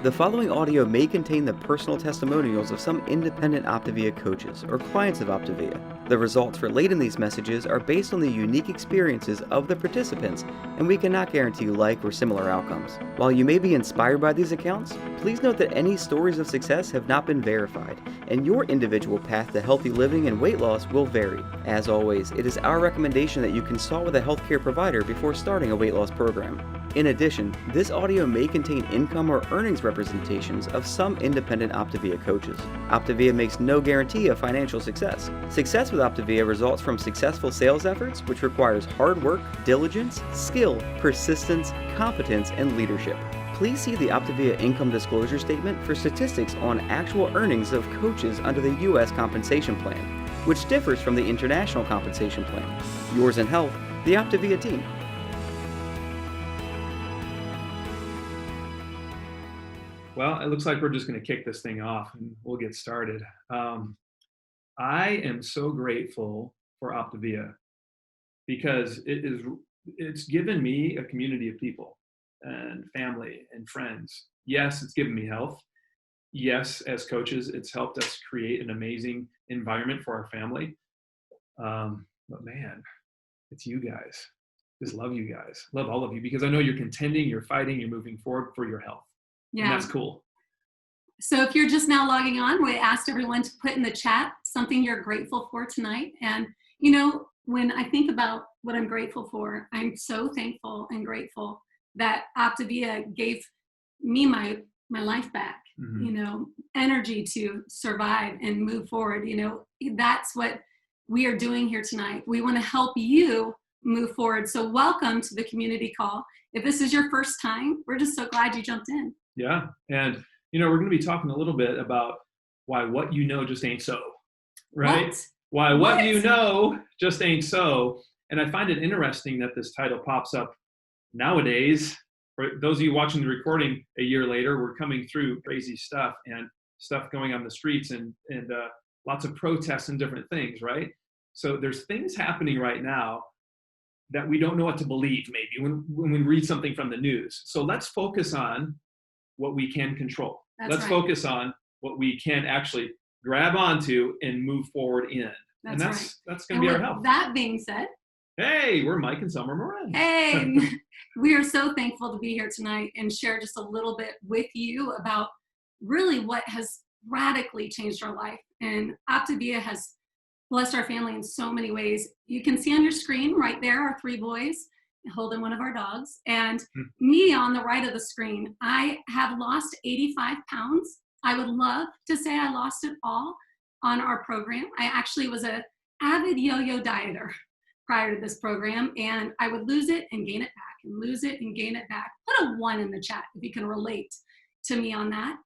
The following audio may contain the personal testimonials of some independent OPTAVIA coaches or clients of OPTAVIA. The results relayed in these messages are based on the unique experiences of the participants, and we cannot guarantee like or similar outcomes. While you may be inspired by these accounts, please note that any stories of success have not been verified, and your individual path to healthy living and weight loss will vary. As always, it is our recommendation that you consult with a healthcare provider before starting a weight loss program. In addition, this audio may contain income or earnings representations of some independent OPTAVIA coaches. OPTAVIA makes no guarantee of financial success. Success with OPTAVIA results from successful sales efforts, which requires hard work, diligence, skill, persistence, competence, and leadership. Please see the OPTAVIA income disclosure statement for statistics on actual earnings of coaches under the U.S. compensation plan, which differs from the international compensation plan. Yours in health, the OPTAVIA team. Well, it looks like we're just going to kick this thing off and we'll get started. I am so grateful for OPTAVIA because it's given me a community of people and family and friends. Yes, it's given me health. Yes, as coaches, it's helped us create an amazing environment for our family. But man, it's you guys. Just love you guys. Love all of you because I know you're contending, you're fighting, you're moving forward for your health. Yeah. And that's cool. So if you're just now logging on, we asked everyone to put in the chat something you're grateful for tonight. And, you know, when I think about what I'm grateful for, I'm so thankful and grateful that OPTAVIA gave me my life back, you know, energy to survive and move forward. You know, that's what we are doing here tonight. We want to help you move forward. So welcome to the community call. If this is your first time, we're just so glad you jumped in. Yeah. And, you know, we're going to be talking a little bit about why what you know just ain't so, right? Why what you know just ain't so. And I find it interesting that this title pops up nowadays. For those of you watching the recording a year later, we're coming through crazy stuff and stuff going on the streets and lots of protests and different things, right? So there's things happening right now that we don't know what to believe maybe when we read something from the news. So let's focus on what we can control. Let's focus on what we can actually grab onto and move forward in. That's going to be our help. That being said, hey, we're Mike and Summer Morenz. Hey, we are so thankful to be here tonight and share just a little bit with you about really what has radically changed our life. And OPTAVIA has blessed our family in so many ways. You can see on your screen right there are 3 boys holding one of our dogs, and me on the right of the screen. I have lost 85 pounds. I would love to say I lost it all on our program. I actually was an avid yo-yo dieter prior to this program, and I would lose it and gain it back and lose it and gain it back. Put a 1 in the chat if you can relate to me on that.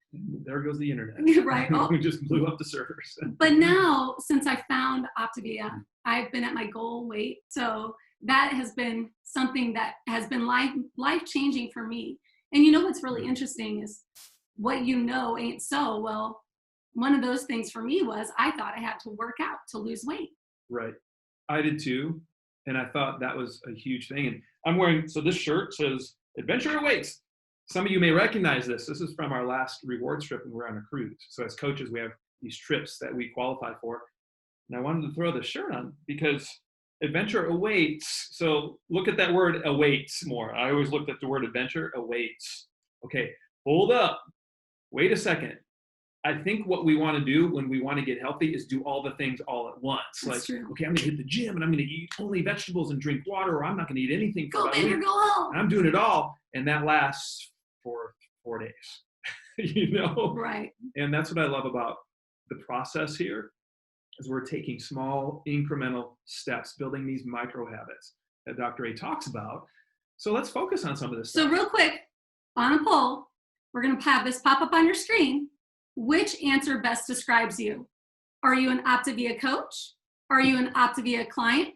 There goes the internet. Right. We just blew up the servers. But now, since I found OPTAVIA, I've been at my goal weight. So that has been something that has been life-changing for me. And you know what's really interesting is what you know ain't so. Well, one of those things for me was I thought I had to work out to lose weight. Right. I did too. And I thought that was a huge thing. And I'm wearing, so this shirt says Adventure Awaits. Some of you may recognize this. This is from our last rewards trip when we were on a cruise. So as coaches, we have these trips that we qualify for. And I wanted to throw the shirt on because adventure awaits. So look at that word awaits more. I always looked at the word adventure awaits. Okay, hold up. Wait a second. I think what we want to do when we want to get healthy is do all the things all at once. That's true. Okay, I'm going to hit the gym and I'm going to eat only vegetables and drink water, or I'm not going to eat anything for about a week. Go home. And I'm doing it all. And that lasts for 4 days, you know? Right. And that's what I love about the process here. Is we're taking small incremental steps, building these micro habits that Dr. A talks about. So let's focus on some of this stuff. So real quick, on a poll, we're going to have this pop up on your screen. Which answer best describes you? Are you an OPTAVIA coach? Are you an OPTAVIA client?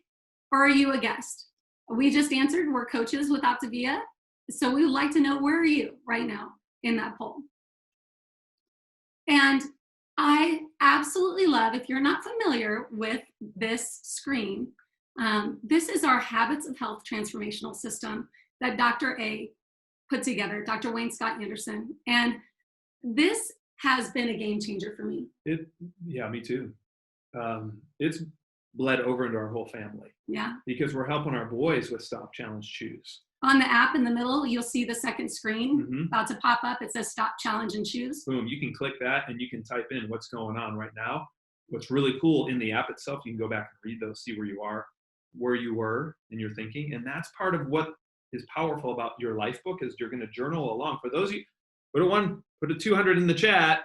Or are you a guest? We just answered we're coaches with OPTAVIA. So we would like to know, where are you right now in that poll? And I absolutely love, if you're not familiar with this screen, this is our Habits of Health transformational system that Dr. A put together, Dr. Wayne Scott Anderson. And this has been a game changer for me. Yeah, me too. It's bled over into our whole family. Yeah. Because we're helping our boys with Stop, Challenge, Choose. On the app in the middle, you'll see the second screen Mm-hmm. about to pop up. It says Stop, Challenge, and Choose. Boom, you can click that and you can type in what's going on right now. What's really cool in the app itself, you can go back and read those, see where you are, where you were in your thinking. And that's part of what is powerful about your LifeBook is you're going to journal along. For those of you, put a 200 in the chat,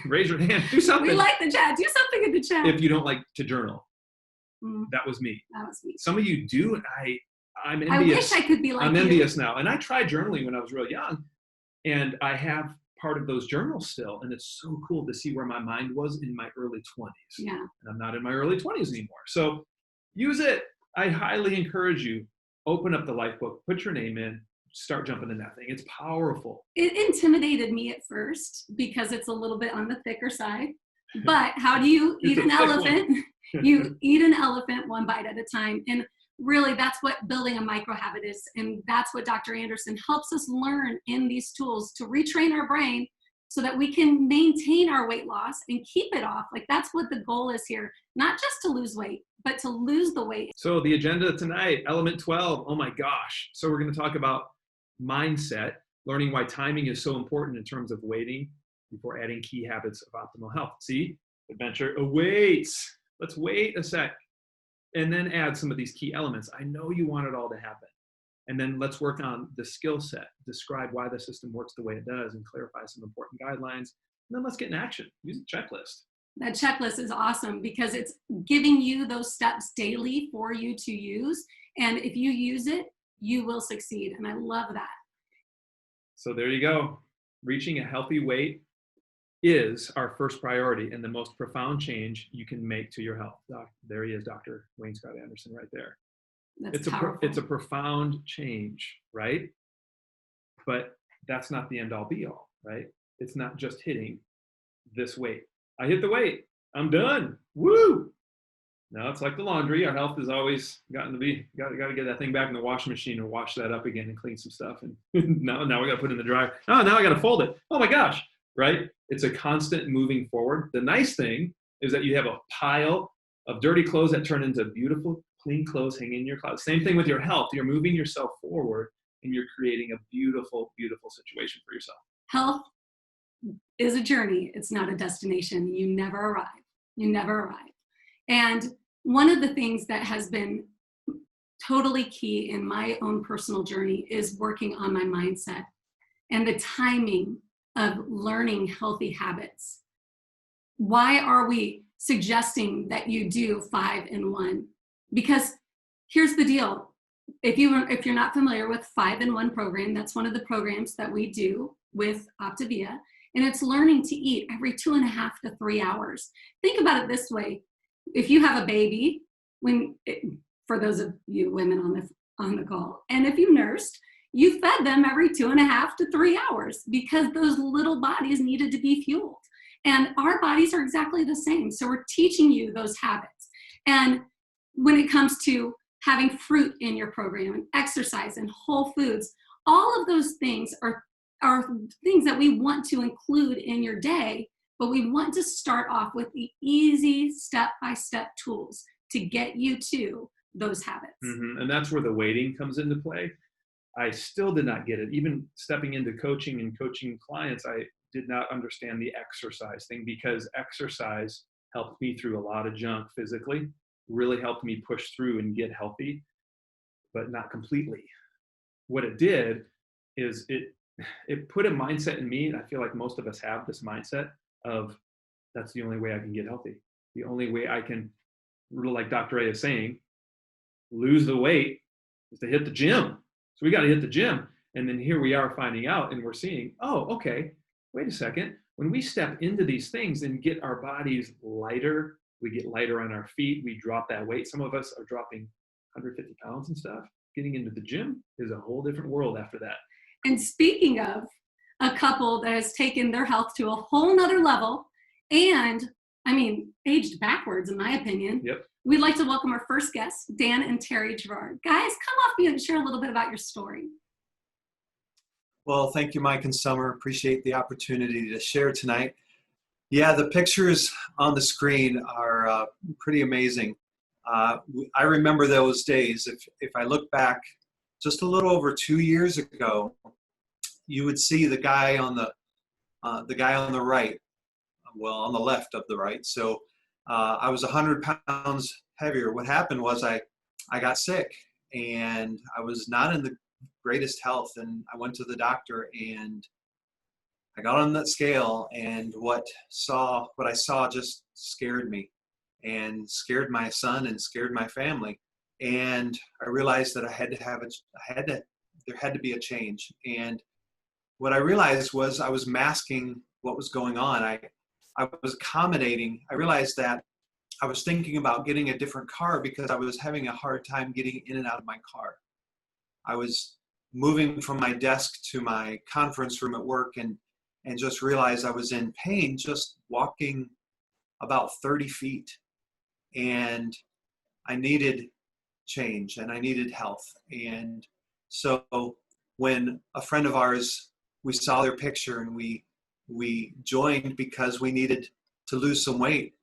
raise your hand, do something. We like the chat. Do something in the chat. If you don't like to journal. Mm. That was me. That was me. Some of you do, and I'm envious. I wish I could be like I'm you. envious now. And I tried journaling when I was real young, and I have part of those journals still, and it's so cool to see where my mind was in my early 20s. Yeah. And I'm not in my early 20s anymore. So use it. I highly encourage you, open up the LifeBook, put your name in, start jumping in that thing. It's powerful. It intimidated me at first because it's a little bit on the thicker side. But how do you eat an elephant? You eat an elephant one bite at a time. And really, that's what building a micro habit is. And that's what Dr. Anderson helps us learn in these tools to retrain our brain so that we can maintain our weight loss and keep it off. Like that's what the goal is here, not just to lose weight, but to lose the weight. So the agenda tonight, element 12, oh my gosh. So we're going to talk about mindset, learning why timing is so important in terms of waiting before adding key habits of optimal health. See, adventure awaits. Let's wait a sec and then add some of these key elements. I know you want it all to happen. And then let's work on the skill set, describe why the system works the way it does, and clarify some important guidelines. And then let's get in action. Use a checklist. That checklist is awesome because it's giving you those steps daily for you to use. And if you use it, you will succeed. And I love that. So there you go. Reaching a healthy weight is our first priority and the most profound change you can make to your health. There he is, Dr. Wayne Scott Anderson right there. That's it's a profound change, right? But that's not the end all be all, right? It's not just hitting this weight. I hit the weight. I'm done. Woo! Now it's like the laundry. Our health has always gotten to be, got to get that thing back in the washing machine and wash that up again and clean some stuff. And now we got to put it in the dryer. Oh, now I got to fold it. Oh my gosh, right? It's a constant moving forward. The nice thing is that you have a pile of dirty clothes that turn into beautiful, clean clothes hanging in your closet. Same thing with your health. You're moving yourself forward and you're creating a beautiful, beautiful situation for yourself. Health is a journey. It's not a destination. You never arrive. You never arrive. And one of the things that has been totally key in my own personal journey is working on my mindset and the timing of learning healthy habits. Why are we suggesting that you do 5 in 1? Because here's the deal. If you're not familiar with 5 in 1 program, that's one of the programs that we do with OPTAVIA, and it's learning to eat every 2.5 to 3 hours. Think about it this way. If you have a baby, for those of you women on the call, and if you nursed, you fed them every 2.5 to 3 hours because those little bodies needed to be fueled. And our bodies are exactly the same. So we're teaching you those habits. And when it comes to having fruit in your program and exercise and whole foods, all of those things are things that we want to include in your day, but we want to start off with the easy step-by-step tools to get you to those habits. Mm-hmm. And that's where the waiting comes into play. I still did not get it. Even stepping into coaching and coaching clients, I did not understand the exercise thing because exercise helped me through a lot of junk physically, really helped me push through and get healthy, but not completely. What it did is it put a mindset in me, and I feel like most of us have this mindset of that's the only way I can get healthy. The only way I can, like Dr. A is saying, lose the weight is to hit the gym. So we got to hit the gym. And then here we are finding out and we're seeing, oh, okay, wait a second. When we step into these things and get our bodies lighter, we get lighter on our feet, we drop that weight. Some of us are dropping 150 pounds and stuff. Getting into the gym is a whole different world after that. And speaking of a couple that has taken their health to a whole nother level and, aged backwards, in my opinion. Yep. We'd like to welcome our first guests, Dan and Terry Girard. Guys, come off mute and share a little bit about your story. Well, thank you, Mike and Summer. Appreciate the opportunity to share tonight. Yeah, the pictures on the screen are pretty amazing. I remember those days. If I look back just a little over 2 years ago, you would see the guy on the right, well, on the left of the right. So I was 100 pounds heavier. What happened was I got sick, and I was not in the greatest health, and I went to the doctor, and I got on that scale, and what I saw just scared me, and scared my son, and scared my family. And I realized that there had to be a change. And what I realized was I was masking what was going on. I was accommodating. I realized that I was thinking about getting a different car because I was having a hard time getting in and out of my car. I was moving from my desk to my conference room at work, and just realized I was in pain just walking about 30 feet. And I needed change, and I needed health. And so when a friend of ours, we saw their picture, and we joined because we needed to lose some weight,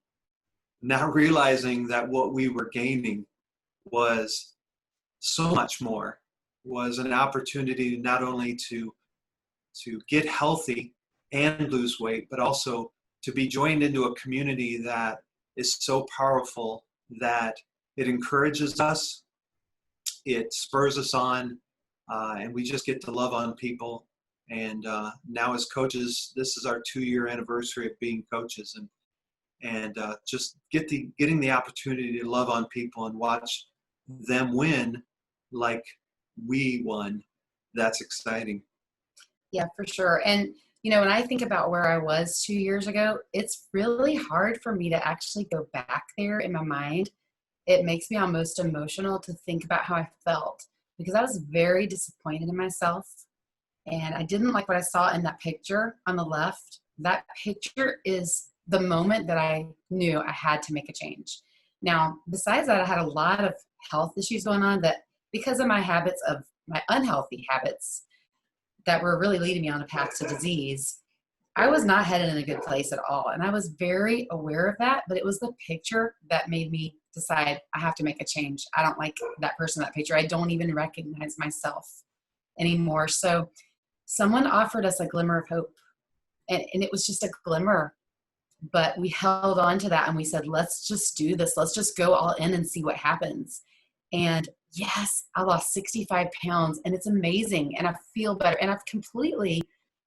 not realizing that what we were gaining was so much more, was an opportunity not only to get healthy and lose weight, but also to be joined into a community that is so powerful that it encourages us, it spurs us on, and we just get to love on people. And now as coaches, this is our 2-year anniversary of being coaches, and just getting the opportunity to love on people and watch them win like we won. That's exciting. Yeah, for sure. And, when I think about where I was 2 years ago, it's really hard for me to actually go back there in my mind. It makes me almost emotional to think about how I felt, because I was very disappointed in myself. And I didn't like what I saw in that picture on the left. That picture is the moment that I knew I had to make a change. Now, besides that, I had a lot of health issues going on that, because of my habits, of my unhealthy habits that were really leading me on a path to disease, I was not headed in a good place at all. And I was very aware of that, but it was the picture that made me decide I have to make a change. I don't like that person, that picture. I don't even recognize myself anymore. So someone offered us a glimmer of hope, and it was just a glimmer, but we held on to that, and we said, let's just do this. Let's just go all in and see what happens. And yes, I lost 65 pounds, and it's amazing, and I feel better, and I've completely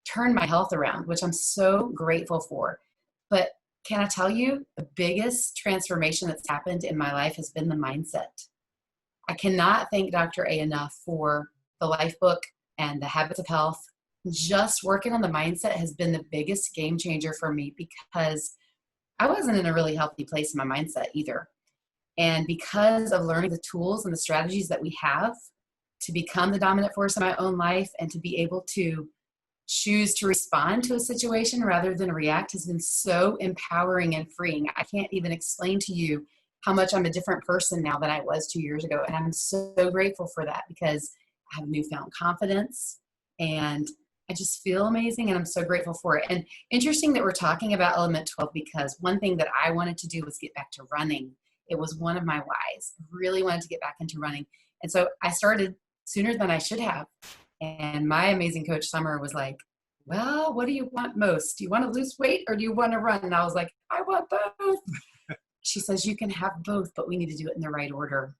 turned my health around, which I'm so grateful for. But can I tell you, the biggest transformation that's happened in my life has been the mindset. I cannot thank Dr. A enough for the LifeBook and the Habits of Health. Just working on the mindset has been the biggest game changer for me, because I wasn't in a really healthy place in my mindset either. And because of learning the tools and the strategies that we have to become the dominant force in my own life, and to be able to choose to respond to a situation rather than react, has been so empowering and freeing. I can't even explain to you how much I'm a different person now than I was 2 years ago. And I'm so grateful for that, because I have newfound confidence, and I just feel amazing, and I'm so grateful for it. And interesting that we're talking about Element 12, because one thing that I wanted to do was get back to running. It was one of my whys. I really wanted to get back into running. And so I started sooner than I should have. And my amazing coach, Summer, was like, well, what do you want most? Do you want to lose weight, or do you want to run? And I was like, I want both. She says, you can have both, but we need to do it in the right order.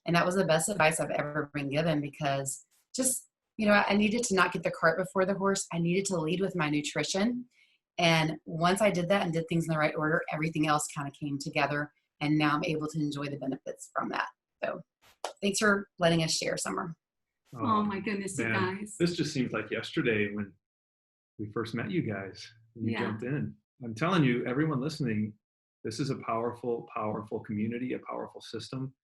And that was the best advice I've ever been given, because just, I needed to not get the cart before the horse. I needed to lead with my nutrition. And once I did that and did things in the right order, everything else kind of came together. And now I'm able to enjoy the benefits from that. So thanks for letting us share, Summer. Oh my goodness, you guys. This just seems like yesterday when we first met you guys. And you jumped in. I'm telling you, everyone listening, this is a powerful, powerful community, a powerful system.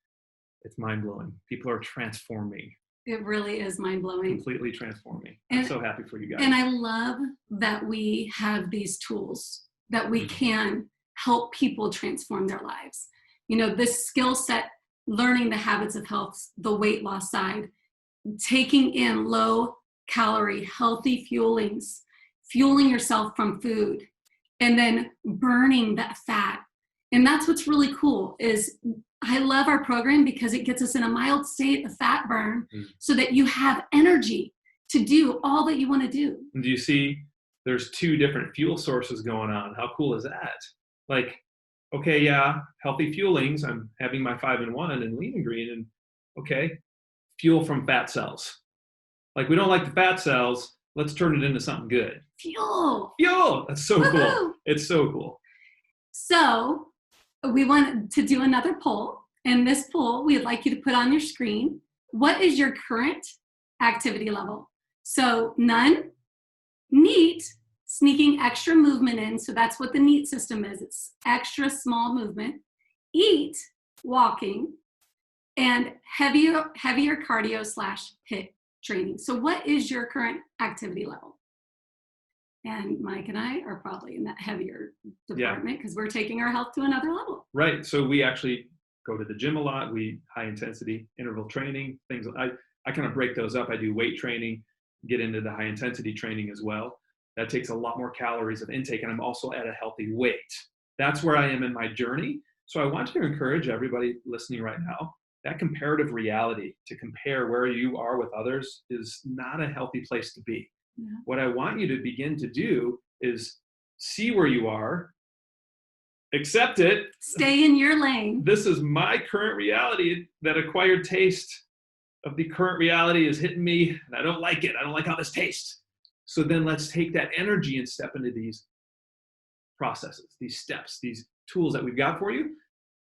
It's mind-blowing. People are transforming. It really is mind-blowing. Completely transforming. I'm so happy for you guys. And I love that we have these tools that we can help people transform their lives. This skill set, learning the habits of health, the weight loss side, taking in low calorie, healthy fuelings, fueling yourself from food, and then burning that fat. And that's what's really cool is I love our program because it gets us in a mild state of fat burn so that you have energy to do all that you want to do. And do you see there's 2 different fuel sources going on? How cool is that? Like, okay, yeah, healthy fuelings. I'm having my 5-in-1 and Lean and Green, and okay, fuel from fat cells. Like, we don't like the fat cells. Let's turn it into something good. Fuel. That's so cool. It's so cool. So we want to do another poll. And this poll, we'd like you to put on your screen. What is your current activity level? So none, neat, sneaking extra movement in. So that's what the NEAT system is. It's extra small movement. Eat, walking, and heavier cardio / HIIT training. So what is your current activity level? And Mike and I are probably in that heavier department because we're taking our health to another level. Right. So we actually go to the gym a lot. We high intensity interval training, things. I kind of break those up. I do weight training, get into the high intensity training as well. That takes a lot more calories of intake, and I'm also at a healthy weight. That's where I am in my journey. So I want to encourage everybody listening right now, that comparative reality, to compare where you are with others, is not a healthy place to be. Yeah. What I want you to begin to do is see where you are, accept it. Stay in your lane. This is my current reality. That acquired taste of the current reality is hitting me, and I don't like it. I don't like how this tastes. So then let's take that energy and step into these processes, these steps, these tools that we've got for you.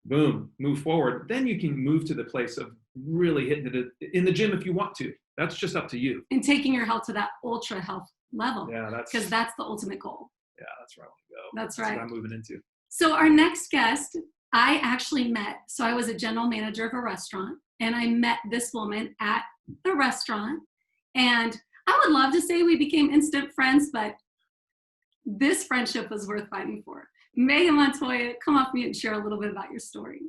Boom, move forward. Then you can move to the place of really hitting it in the gym if you want to. That's just up to you. And taking your health to that ultra health level. Yeah, because that's the ultimate goal. Yeah, that's where I want to go. That's right. What I'm moving into. So our next guest, I actually met. So I was a general manager of a restaurant, and I met this woman at the restaurant. And I would love to say we became instant friends, but this friendship was worth fighting for. Meghan Montoya, come off mute and share a little bit about your story.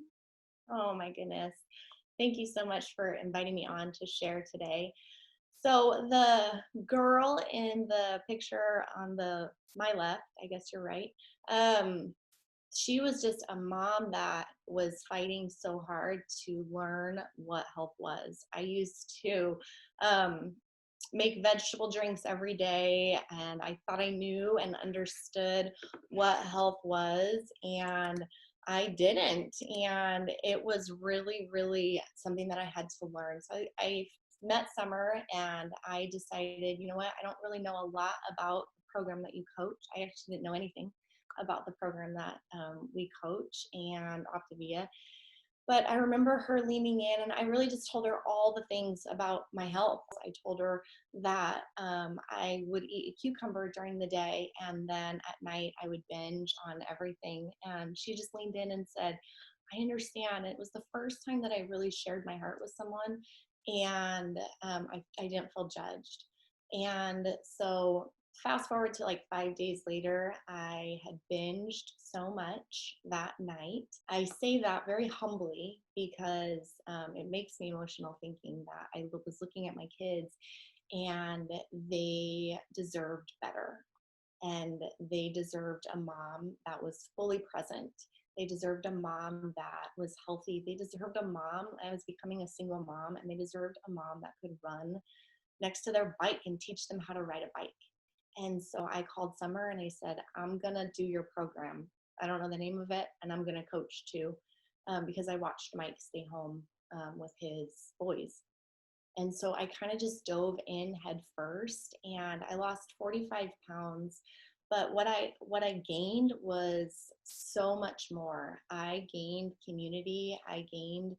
Oh my goodness. Thank you so much for inviting me on to share today. So the girl in the picture on my left, I guess you're right, she was just a mom that was fighting so hard to learn what health was. I used to make vegetable drinks every day, and I thought I knew and understood what health was, and I didn't. And it was really, really something that I had to learn. So I met Summer, and I decided, you know what, I don't really know a lot about the program that you coach. I actually didn't know anything about the program that we coach and OPTAVIA. But I remember her leaning in, and I really just told her all the things about my health. I told her that I would eat a cucumber during the day, and then at night I would binge on everything. And she just leaned in and said, I understand. It was the first time that I really shared my heart with someone, and I didn't feel judged. And so fast forward to like 5 days later, I had binged so much that night. I say that very humbly because it makes me emotional thinking that I was looking at my kids and they deserved better. And they deserved a mom that was fully present. They deserved a mom that was healthy. They deserved a mom. I was becoming a single mom, and they deserved a mom that could run next to their bike and teach them how to ride a bike. And so I called Summer and I said, I'm going to do your program. I don't know the name of it, and I'm going to coach too, because I watched Mike stay home with his boys. And so I kind of just dove in head first, and I lost 45 pounds. But what I gained was so much more. I gained community. I gained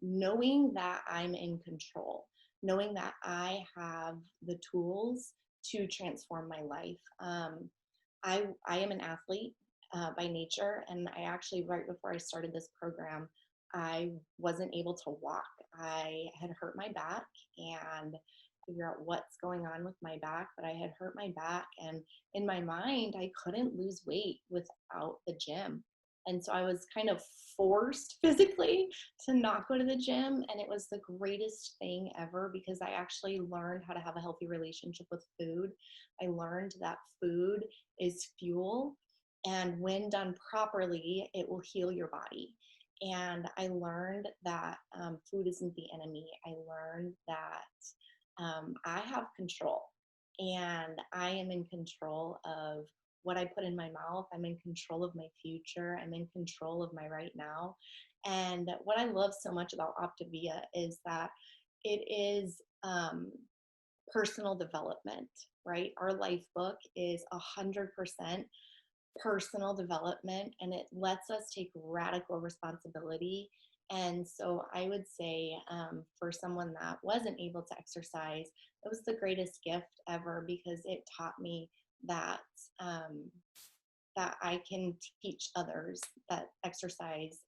knowing that I'm in control, knowing that I have the tools to transform my life. I am an athlete by nature, and I actually, right before I started this program, I wasn't able to walk. I had hurt my back and figure out what's going on with my back, but I had hurt my back, and in my mind, I couldn't lose weight without the gym. And so I was kind of forced physically to not go to the gym. And it was the greatest thing ever because I actually learned how to have a healthy relationship with food. I learned that food is fuel. And when done properly, it will heal your body. And I learned that food isn't the enemy. I learned that I have control. And I am in control of what I put in my mouth. I'm in control of my future. I'm in control of my right now. And what I love so much about OPTAVIA is that it is personal development, right? Our LifeBook is 100% personal development, and it lets us take radical responsibility. And so I would say for someone that wasn't able to exercise, it was the greatest gift ever because it taught me that that I can teach others that exercise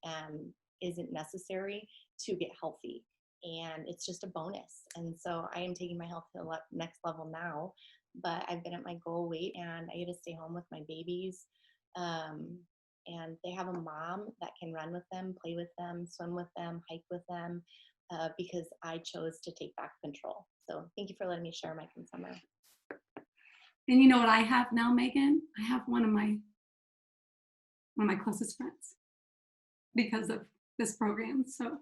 isn't necessary to get healthy, and it's just a bonus. And so I am taking my health to the next level now, but I've been at my goal weight, and I get to stay home with my babies. And they have a mom that can run with them, play with them, swim with them, hike with them, because I chose to take back control. So thank you for letting me share my summer. And you know what I have now, Meghan? I have one of my closest friends because of this program. So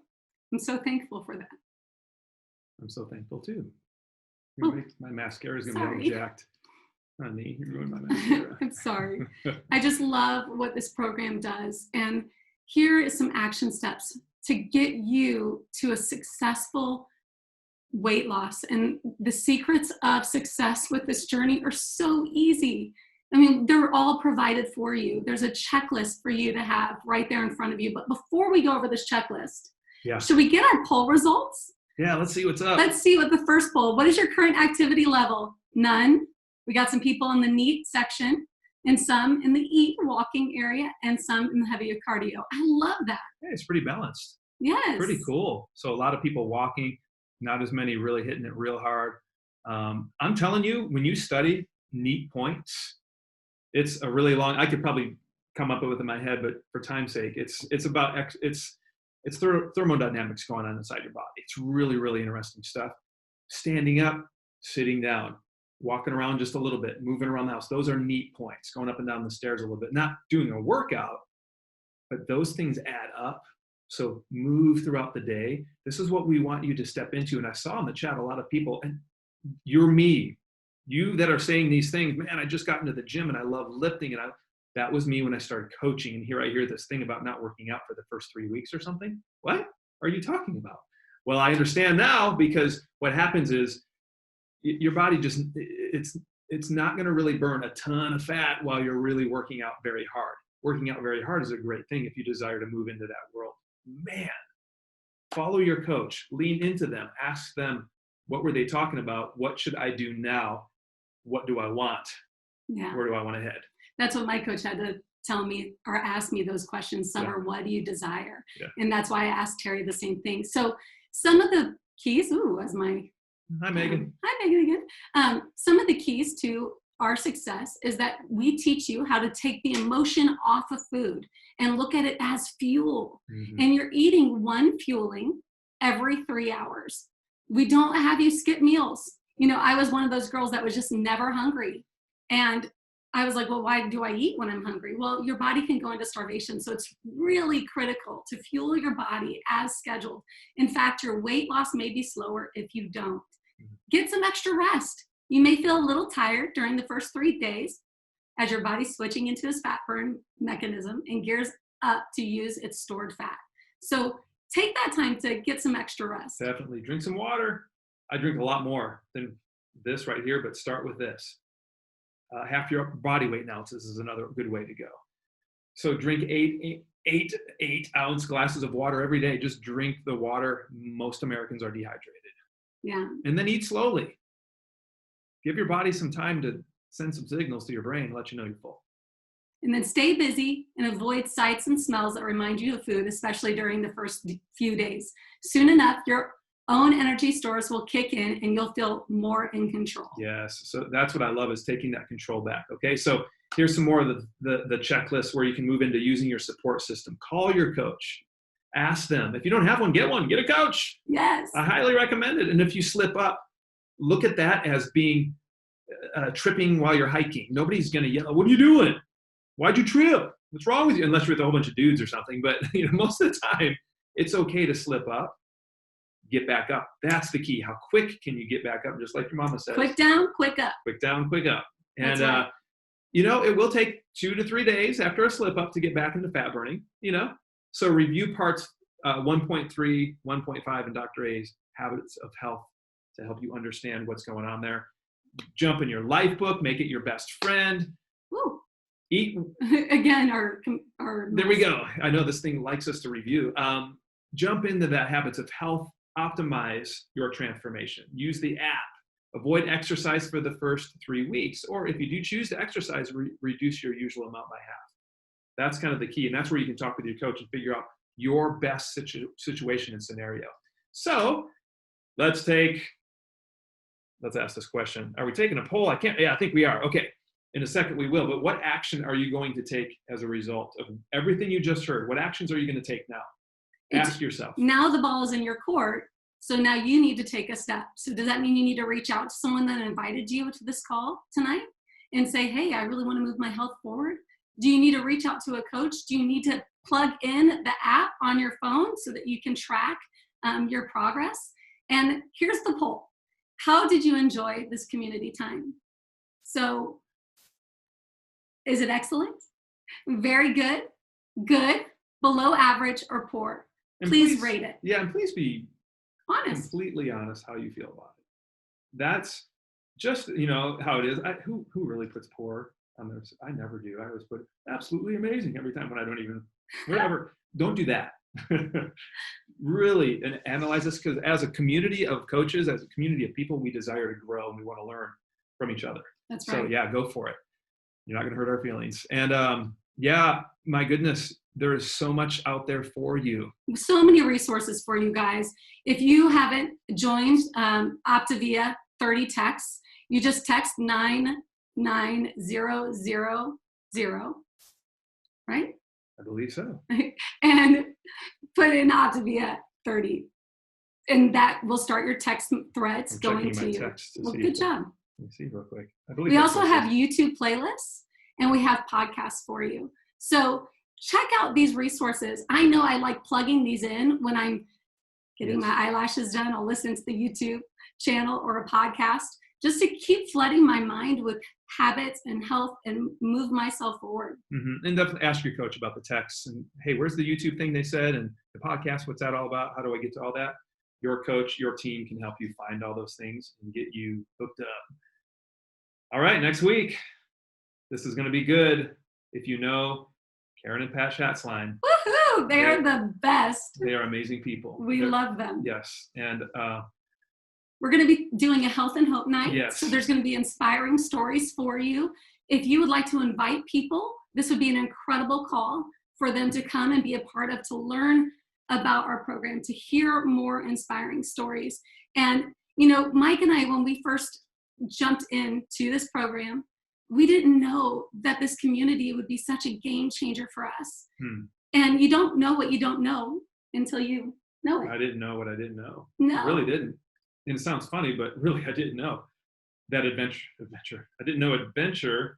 I'm so thankful for that. I'm so thankful too. Oh, My mascara is going to sorry. be all jacked. Honey, you ruined my mascara. I'm sorry. I just love what this program does. And here is some action steps to get you to a successful weight loss. And the secrets of success with this journey are so easy. I mean, they're all provided for you. There's a checklist for you to have right there in front of you. But before we go over this checklist, should we get our poll results? Yeah, let's see what's up. Let's see what the first poll. What is your current activity level? None. We got some people in the NEAT section and some in the EAT walking area and some in the heavier cardio. I love that. Yeah, it's pretty balanced. Yes. Pretty cool. So a lot of people walking, not as many really hitting it real hard. I'm telling you, when you study NEAT points, it's a really long, I could probably come up with it in my head, but for time's sake, it's about, it's thermodynamics going on inside your body. It's really, really interesting stuff. Standing up, sitting down, walking around just a little bit, moving around the house. Those are NEAT points, going up and down the stairs a little bit, not doing a workout, but those things add up. So move throughout the day. This is what we want you to step into. And I saw in the chat a lot of people, and you're me, you that are saying these things, man, I just got into the gym and I love lifting. And that was me when I started coaching. And here I hear this thing about not working out for the first 3 weeks or something. What are you talking about? Well, I understand now, because what happens is your body just, it's not going to really burn a ton of fat while you're really working out very hard. Working out very hard is a great thing if you desire to move into that world. Man, follow your coach, lean into them, ask them, what were they talking about? What should I do now? What do I want? Yeah. Where do I want to head? That's what my coach had to tell me or ask me those questions. Summer, what do you desire? Yeah. And that's why I asked Terry the same thing. So some of the keys, as my Hi, Meghan. Hi, Meghan again. Some of the keys to our success is that we teach you how to take the emotion off of food and look at it as fuel. Mm-hmm. And you're eating one fueling every 3 hours. We don't have you skip meals. You know, I was one of those girls that was just never hungry. And I was like, well, why do I eat when I'm hungry? Well, your body can go into starvation. So it's really critical to fuel your body as scheduled. In fact, your weight loss may be slower if you don't. Get some extra rest. You may feel a little tired during the first 3 days as your body's switching into its fat burn mechanism and gears up to use its stored fat. So take that time to get some extra rest. Definitely. Drink some water. I drink a lot more than this right here, but start with this. Half your body weight in ounces is another good way to go. So drink eight ounce glasses of water every day. Just drink the water. Most Americans are dehydrated. Yeah. And then eat slowly. Give your body some time to send some signals to your brain and let you know you're full. And then stay busy and avoid sights and smells that remind you of food, especially during the first few days. Soon enough, your own energy stores will kick in and you'll feel more in control. Yes. So that's what I love, is taking that control back. Okay. So here's some more of the checklist where you can move into using your support system. Call your coach. Ask them. If you don't have one, get a coach. Yes. I highly recommend it. And if you slip up, look at that as being tripping while you're hiking. Nobody's going to yell, "What are you doing? Why'd you trip? What's wrong with you?" Unless you're with a whole bunch of dudes or something. But most of the time, it's okay to slip up, get back up. That's the key. How quick can you get back up? Just like your mama says. Quick down, quick up. Quick down, quick up. And, That's right. it will take 2 to 3 days after a slip up to get back into fat burning, So review parts 1.3, 1.5 in Dr. A's Habits of Health to help you understand what's going on there. Jump in your LifeBook, make it your best friend. Woo. Eat. Again, our There we go. I know this thing likes us to review. Jump into that Habits of Health. Optimize your transformation. Use the app. Avoid exercise for the first 3 weeks. Or if you do choose to exercise, reduce your usual amount by half. That's kind of the key. And that's where you can talk with your coach and figure out your best situation and scenario. So let's ask this question. Are we taking a poll? I think we are. Okay. In a second we will. But what action are you going to take as a result of everything you just heard? What actions are you going to take now? Ask yourself. Now the ball is in your court. So now you need to take a step. So does that mean you need to reach out to someone that invited you to this call tonight and say, "Hey, I really want to move my health forward"? Do you need to reach out to a coach? Do you need to plug in the app on your phone so that you can track your progress? And here's the poll. How did you enjoy this community time? So is it excellent? Very good, good, below average, or poor? Please rate it. Yeah, and please be honest. Completely honest how you feel about it. That's just, how it is. Who really puts poor on this? I never do. I always put absolutely amazing every time when I don't even, whatever. Don't do that. Really, and analyze this, because as a community of coaches, as a community of people, we desire to grow and we want to learn from each other. That's right. So yeah, go for it. You're not going to hurt our feelings. And my goodness, there is so much out there for you. So many resources for you guys. If you haven't joined OPTAVIA 30 texts, you just text 99000, right? I believe so. And put in OPTAVIA 30. And that will start your text threads going to you. Well, good job. Let me see real quick. I believe we also have YouTube playlists and we have podcasts for you. So check out these resources. I know I like plugging these in when I'm getting my eyelashes done. I'll listen to the YouTube channel or a podcast just to keep flooding my mind with habits and health and move myself forward. Mm-hmm. And definitely ask your coach about the texts and, hey, where's the YouTube thing they said? And the podcast, what's that all about? How do I get to all that? Your coach, your team can help you find all those things and get you hooked up. All right, next week. This is going to be good. If you know Karen and Pat Schatzline. Woohoo! They're the best. They are amazing people. We love them. Yes. And we're going to be doing a health and hope night. Yes. So there's going to be inspiring stories for you. If you would like to invite people, this would be an incredible call for them to come and be a part of, to learn about our program, to hear more inspiring stories. And, Mike and I, when we first jumped into this program, we didn't know that this community would be such a game changer for us. And you don't know what you don't know until you know it. I didn't know what I didn't know. No. I really didn't. And it sounds funny, but really I didn't know that adventure. I didn't know adventure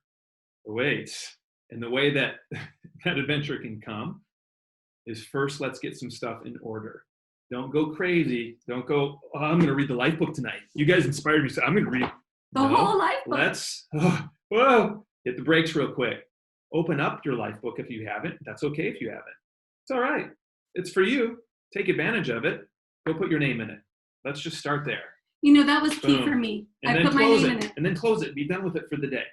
awaits. And the way that that adventure can come is first, let's get some stuff in order. Don't go crazy. Don't go, I'm going to read the LifeBook tonight. You guys inspired me. So I'm going to read the whole LifeBook. Let's, hit the brakes real quick. Open up your LifeBook if you haven't. That's okay if you haven't. It's all right. It's for you. Take advantage of it. Go put your name in it. Let's just start there. That was key for me. And I put my name in it. And then close it. Be done with it for the day.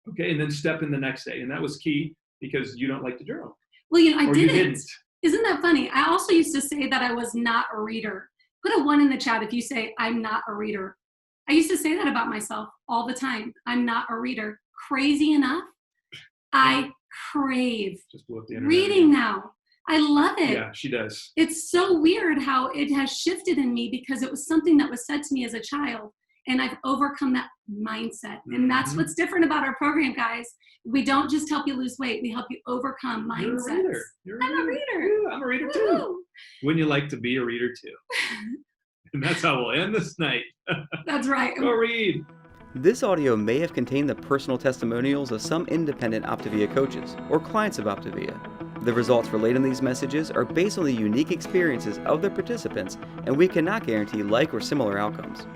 Okay, and then step in the next day. And that was key because you don't like to journal. Well, I didn't. Isn't that funny? I also used to say that I was not a reader. Put a 1 in the chat if you say I'm not a reader. I used to say that about myself all the time. I'm not a reader. Crazy enough, I crave reading now. I love it. Yeah, she does. It's so weird how it has shifted in me because it was something that was said to me as a child. and I've overcome that mindset. And that's what's different about our program, guys. We don't just help you lose weight, we help you overcome mindsets. I'm a reader. Yeah, I'm a reader too. Woo-hoo. Wouldn't you like to be a reader too? And that's how we'll end this night. That's right. Go read. This audio may have contained the personal testimonials of some independent OPTAVIA coaches or clients of OPTAVIA. The results relayed in these messages are based on the unique experiences of the participants, and we cannot guarantee like or similar outcomes.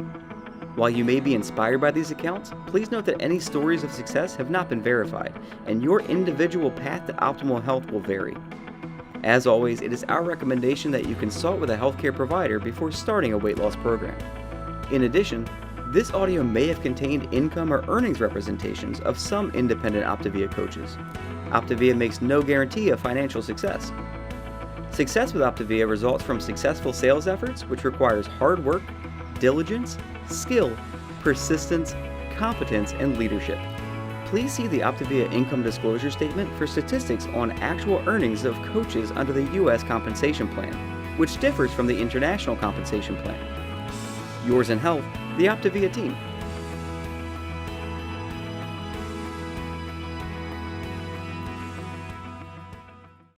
While you may be inspired by these accounts, please note that any stories of success have not been verified, and your individual path to optimal health will vary. As always, it is our recommendation that you consult with a healthcare provider before starting a weight loss program. In addition, this audio may have contained income or earnings representations of some independent OPTAVIA coaches. OPTAVIA makes no guarantee of financial success. Success with OPTAVIA results from successful sales efforts, which requires hard work, diligence, skill, persistence, competence, and leadership. Please see the OPTAVIA income disclosure statement for statistics on actual earnings of coaches under the U.S. compensation plan, which differs from the international compensation plan. Yours in health, the OPTAVIA team.